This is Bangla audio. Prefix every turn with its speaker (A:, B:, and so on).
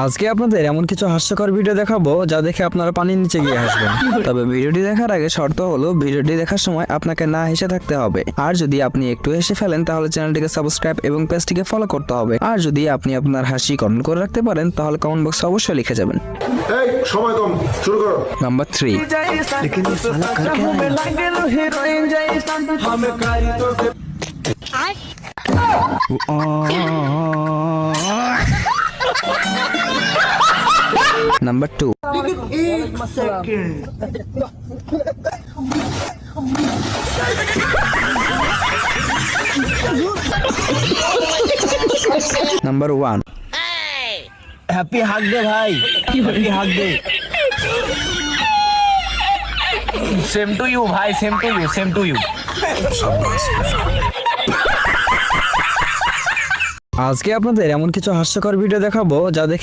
A: আজকে আপনাদের এমন কিছু হাস্যকর ভিডিও দেখাবো যা দেখে আপনারা পানির নিচে গিয়ে হাসবেন। তবে ভিডিওটি দেখার আগে শর্ত হলো ভিডিওটি দেখার সময় আপনাকে না হেসে থাকতে হবে। আর যদি আপনি একটু হেসে ফেলেন তাহলে চ্যানেলটিকে সাবস্ক্রাইব এবং পেজটিকে ফলো করতে হবে। আর যদি আপনি আপনার হাসি কমেন্ট করে রাখতে পারেন তাহলে কমেন্ট বক্সে অবশ্যই লিখে যাবেন।
B: এই সময় কম, শুরু করো।
A: নাম্বার 3। নাম্বার 2। নাম্বার 1।
C: হ্যাপি হাক দে ভাই, হ্যাপি হাক দে। সেম টু ইউ ভাই, same to you, same to you.
A: আজকে আপনাদের এমন কিছু হাস্যকর ভিডিও দেখাবো যা দেখে